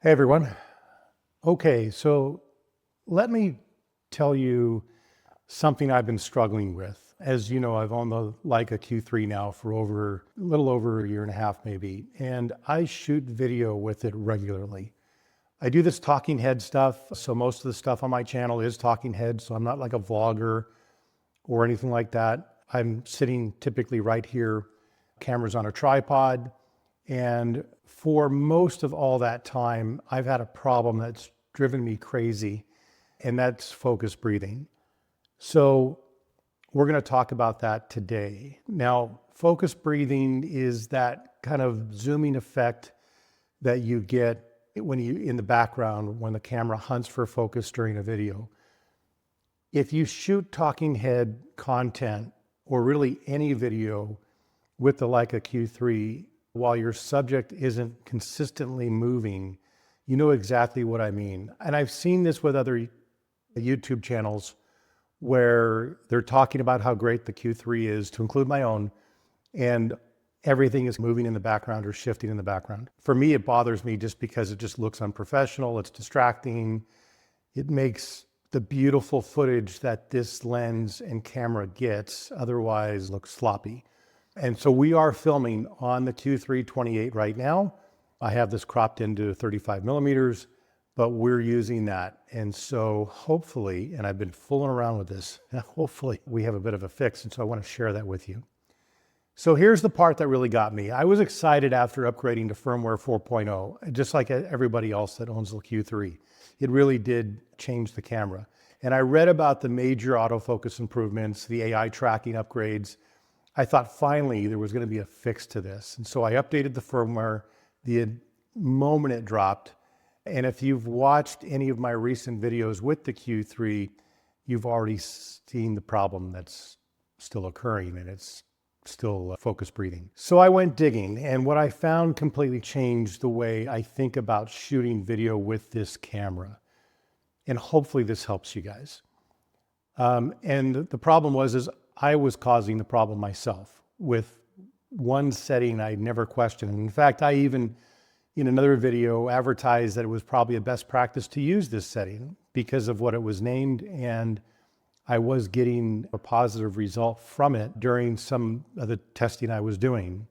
Hey everyone. Okay, so let me tell you something I've been struggling with. As you know, I've owned the Leica Q3 now for a little over a year and a half maybe, and I shoot video with it regularly. I do this talking head stuff, so most of the stuff on my channel is talking head, so I'm not like a vlogger or anything like that. I'm sitting typically right here, cameras on a tripod, and for most of all that time, I've had a problem that's driven me crazy, and that's focus breathing. So we're going to talk about that today. Now, focus breathing is that kind of zooming effect that you get when you in the background when the camera hunts for focus during a video. If you shoot talking head content or really any video with the Leica Q3, while your subject isn't consistently moving, you know exactly what I mean. And I've seen this with other YouTube channels where they're talking about how great the Q3 is, to include my own, and everything is moving in the background or shifting in the background. For me, it bothers me just because it just looks unprofessional, it's distracting. It makes the beautiful footage that this lens and camera gets otherwise look sloppy. And so we are filming on the Q3 28 right now. I have this cropped into 35 millimeters, but we're using that. And so hopefully, and I've been fooling around with this, hopefully we have a bit of a fix. And so I want to share that with you. So here's the part that really got me. I was excited after upgrading to firmware 4.0, just like everybody else that owns the Q3. It really did change the camera. And I read about the major autofocus improvements, the AI tracking upgrades. I thought finally there was going to be a fix to this. And so I updated the firmware the moment it dropped. And if you've watched any of my recent videos with the Q3, you've already seen the problem that's still occurring, and it's still focus breathing. So I went digging, and what I found completely changed the way I think about shooting video with this camera. And hopefully this helps you guys. And the problem is I was causing the problem myself with one setting I never questioned. And in fact, I even, in another video, advertised that it was probably a best practice to use this setting because of what it was named, and I was getting a positive result from it during some of the testing I was doing.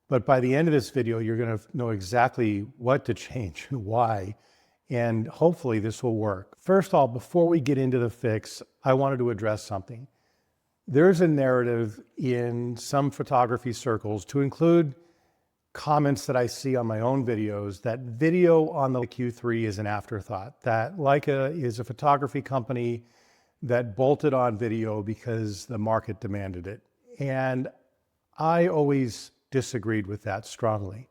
But by the end of this video, you're going to know exactly what to change and why, and hopefully this will work. First of all, before we get into the fix, I wanted to address something. There's a narrative in some photography circles, to include comments that I see on my own videos, that video on the Q3 is an afterthought, that Leica is a photography company that bolted on video because the market demanded it. And I always disagreed with that strongly.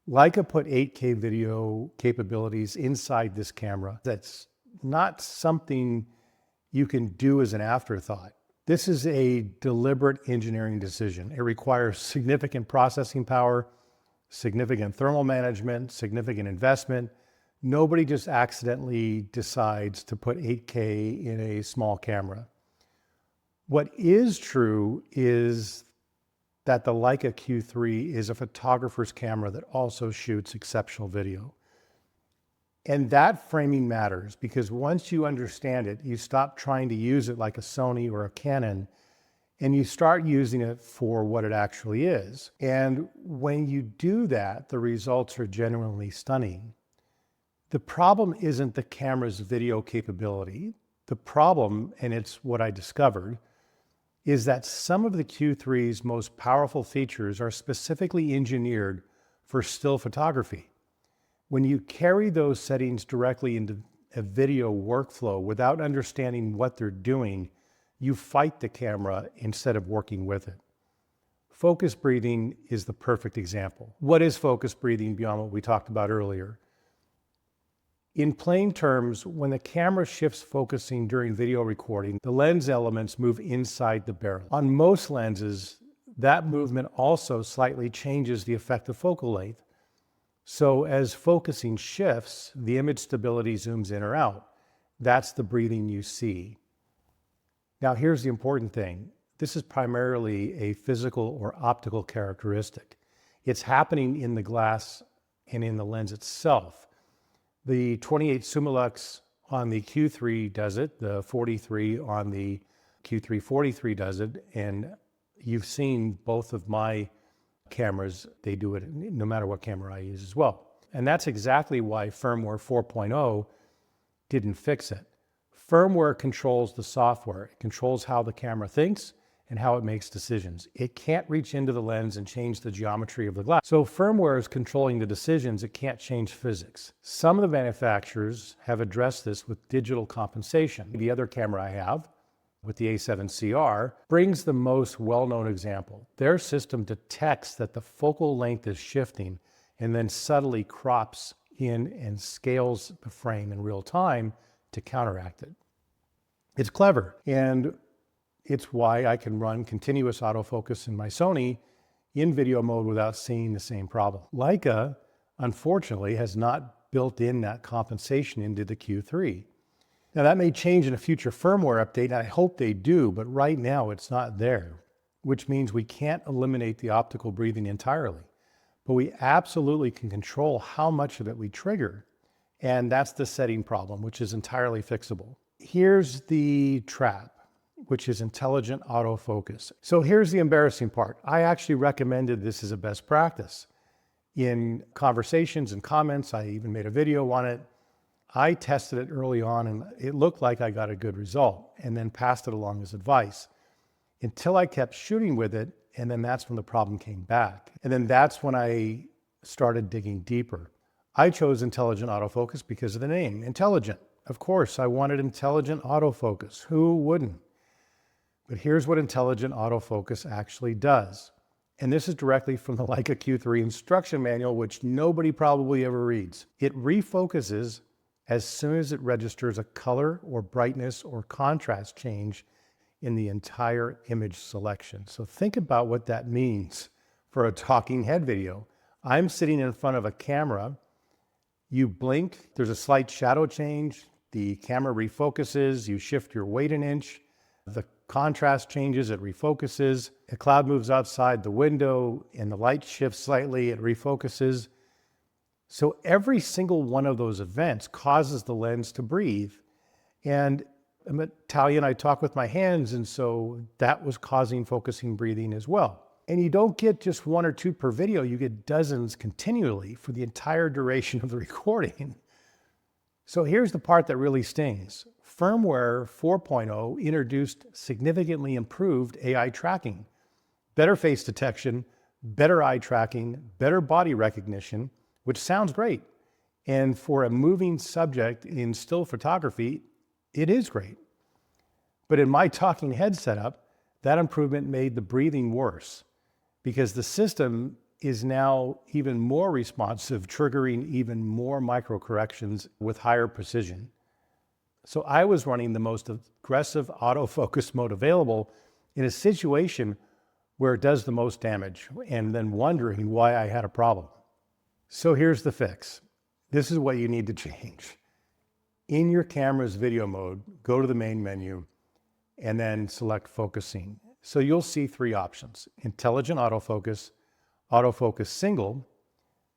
Leica put 8K video capabilities inside this camera. That's not something you can do as an afterthought. This is a deliberate engineering decision. It requires significant processing power, significant thermal management, significant investment. Nobody just accidentally decides to put 8K in a small camera. What is true is that the Leica Q3 is a photographer's camera that also shoots exceptional video. And that framing matters, because once you understand it, you stop trying to use it like a Sony or a Canon, and you start using it for what it actually is. And when you do that, the results are genuinely stunning. The problem isn't the camera's video capability. The problem, and it's what I discovered, is that some of the Q3's most powerful features are specifically engineered for still photography. When you carry those settings directly into a video workflow without understanding what they're doing, you fight the camera instead of working with it. Focus breathing is the perfect example. What is focus breathing beyond what we talked about earlier? In plain terms, when the camera shifts focusing during video recording, the lens elements move inside the barrel. On most lenses, that movement also slightly changes the effective focal length. So as focusing shifts, the image stability zooms in or out. That's the breathing you see. Now here's the important thing. This is primarily a physical or optical characteristic. It's happening in the glass and in the lens itself. The 28 Sumilux on the Q3 does it. The 43 on the Q3 43 does it. And you've seen both of my cameras. They do it no matter what camera I use as well. And that's exactly why firmware 4.0 didn't fix it. Firmware controls the software. It controls how the camera thinks and how it makes decisions. It can't reach into the lens and change the geometry of the glass. So firmware is controlling the decisions. It can't change physics. Some of the manufacturers have addressed this with digital compensation. The other camera I have, with the A7CR, brings the most well-known example. Their system detects that the focal length is shifting and then subtly crops in and scales the frame in real time to counteract it. It's clever, and it's why I can run continuous autofocus in my Sony in video mode without seeing the same problem. Leica, unfortunately, has not built in that compensation into the Q3. Now that may change in a future firmware update, and I hope they do, but right now it's not there, which means we can't eliminate the optical breathing entirely, but we absolutely can control how much of it we trigger. And that's the setting problem, which is entirely fixable. Here's the trap, which is intelligent autofocus. So here's the embarrassing part. I actually recommended this as a best practice. In conversations and comments, I even made a video on it. I tested it early on and it looked like I got a good result, and then passed it along as advice until I kept shooting with it. And then that's when the problem came back. And then that's when I started digging deeper. I chose intelligent autofocus because of the name, intelligent. Of course, I wanted intelligent autofocus. Who wouldn't? But here's what intelligent autofocus actually does. And this is directly from the Leica Q3 instruction manual, which nobody probably ever reads. It refocuses as soon as it registers a color or brightness or contrast change in the entire image selection. So think about what that means for a talking head video. I'm sitting in front of a camera. You blink, there's a slight shadow change. The camera refocuses, you shift your weight an inch. The contrast changes, it refocuses. A cloud moves outside the window and the light shifts slightly, it refocuses. So every single one of those events causes the lens to breathe. And I'm Italian, I talk with my hands, and so that was causing focusing breathing as well. And you don't get just one or two per video, you get dozens continually for the entire duration of the recording. So here's the part that really stings. Firmware 4.0 introduced significantly improved AI tracking, better face detection, better eye tracking, better body recognition, which sounds great. And for a moving subject in still photography, it is great. But in my talking head setup, that improvement made the breathing worse because the system is now even more responsive, triggering even more micro corrections with higher precision. So I was running the most aggressive autofocus mode available in a situation where it does the most damage, and then wondering why I had a problem. So here's the fix. This is what you need to change. In your camera's video mode, go to the main menu and then select focusing. So you'll see three options: Intelligent Autofocus, Autofocus Single,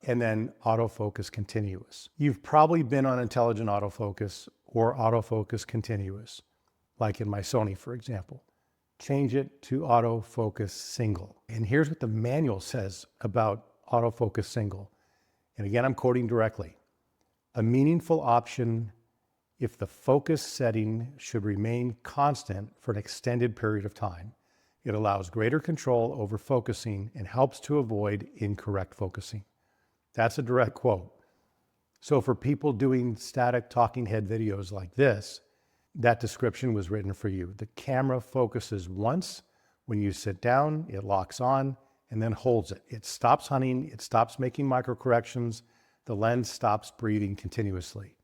and then Autofocus Continuous. You've probably been on Intelligent Autofocus or Autofocus Continuous, like in my Sony, for example. Change it to Autofocus Single. And here's what the manual says about Autofocus Single. And again, I'm quoting directly. A meaningful option if the focus setting should remain constant for an extended period of time. It allows greater control over focusing and helps to avoid incorrect focusing. That's a direct quote. So for people doing static talking head videos like this, that description was written for you. The camera focuses once. When you sit down, it locks on and then holds it. It stops hunting, it stops making micro corrections, the lens stops breathing continuously.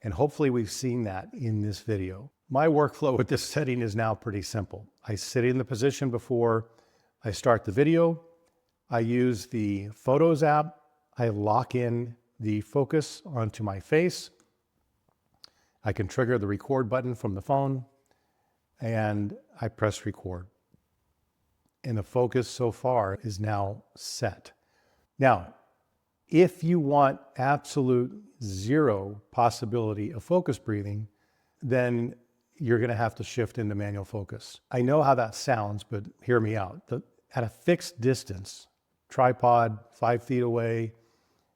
And hopefully we've seen that in this video. My workflow with this setting is now pretty simple. I sit in the position before I start the video. I use the Photos app. I lock in the focus onto my face. I can trigger the record button from the phone and I press record. And the focus so far is now set. Now, If you want absolute zero possibility of focus breathing, then you're going to have to shift into manual focus. I know how that sounds, but hear me out. At a fixed distance, tripod 5 feet away,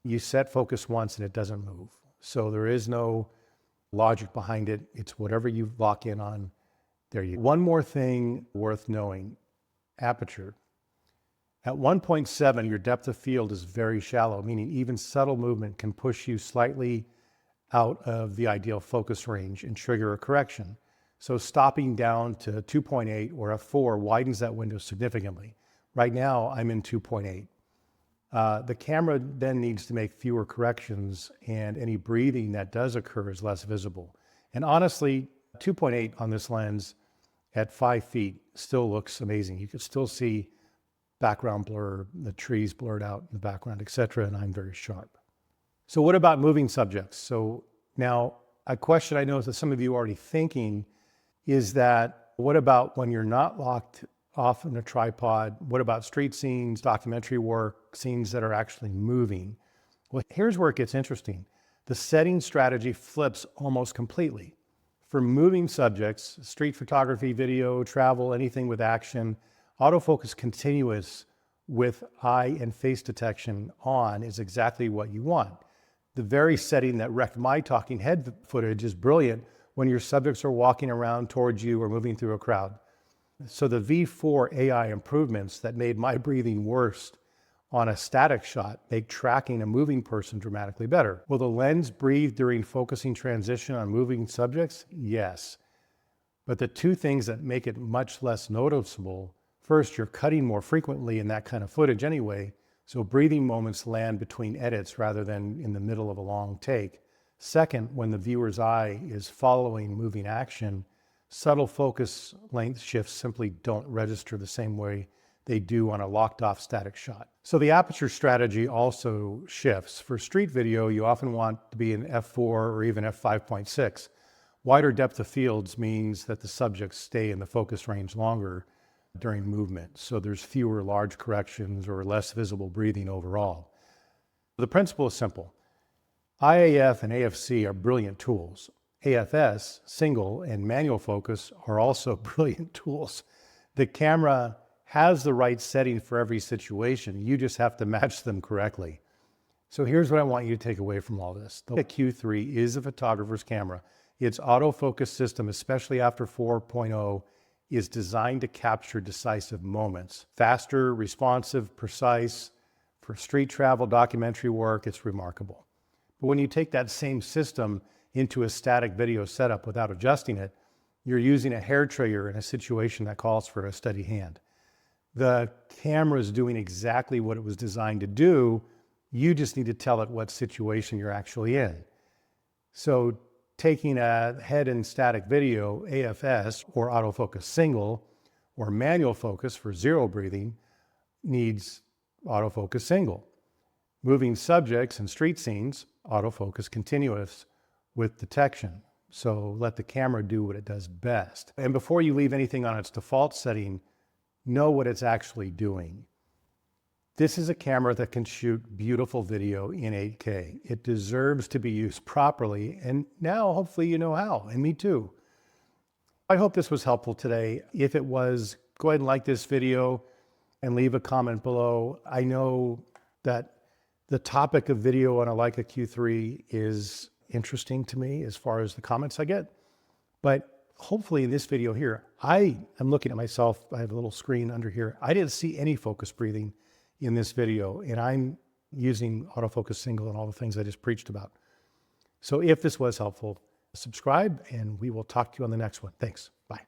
you set focus once and it doesn't move. So there is no logic behind it. It's whatever you lock in on. There you go. One more thing worth knowing, aperture. At 1.7, your depth of field is very shallow, meaning even subtle movement can push you slightly out of the ideal focus range and trigger a correction. So stopping down to 2.8 or f4 widens that window significantly. Right now, I'm in 2.8. The camera then needs to make fewer corrections, and any breathing that does occur is less visible. And honestly, 2.8 on this lens at 5 feet still looks amazing. You can still see background blur, the trees blurred out in the background, etc., and I'm very sharp. So what about moving subjects? So now a question I know that some of you are already thinking is that what about when you're not locked off in a tripod? What about street scenes, documentary work, scenes that are actually moving? Well, here's where it gets interesting. The setting strategy flips almost completely. For moving subjects, street photography, video, travel, anything with action, Autofocus Continuous with eye and face detection on is exactly what you want. The very setting that wrecked my talking head footage is brilliant when your subjects are walking around towards you or moving through a crowd. So the V4 AI improvements that made my breathing worse on a static shot make tracking a moving person dramatically better. Will the lens breathe during focusing transition on moving subjects? Yes. But the two things that make it much less noticeable: first, you're cutting more frequently in that kind of footage anyway, so breathing moments land between edits rather than in the middle of a long take. Second, when the viewer's eye is following moving action, subtle focus length shifts simply don't register the same way they do on a locked off static shot. So the aperture strategy also shifts. For street video, you often want to be in f4 or even f5.6. Wider depth of fields means that the subjects stay in the focus range longer during movement, so there's fewer large corrections or less visible breathing overall. The principle is simple. IAF and AFC are brilliant tools. AFS, single, and manual focus are also brilliant tools. The camera has the right setting for every situation. You just have to match them correctly. So here's what I want you to take away from all this. The Leica Q3 is a photographer's camera. Its autofocus system, especially after 4.0, is designed to capture decisive moments. Faster, responsive, precise. For street travel, documentary work, it's remarkable. But when you take that same system into a static video setup without adjusting it, you're using a hair trigger in a situation that calls for a steady hand. The camera is doing exactly what it was designed to do. You just need to tell it what situation you're actually in. So taking a head and static video, AFS, or Autofocus Single, or manual focus for zero breathing, needs Autofocus Single. Moving subjects and street scenes, Autofocus Continuous with detection. So let the camera do what it does best. And before you leave anything on its default setting, know what it's actually doing. This is a camera that can shoot beautiful video in 8K. It deserves to be used properly, and now hopefully you know how, and me too. I hope this was helpful today. If it was, go ahead and like this video and leave a comment below. I know that the topic of video on a Leica Q3 is interesting to me as far as the comments I get, but hopefully in this video here, I am looking at myself. I have a little screen under here. I didn't see any focus breathing in this video, and I'm using Autofocus Single and all the things I just preached about. So if this was helpful, subscribe, and we will talk to you on the next one. Thanks. Bye.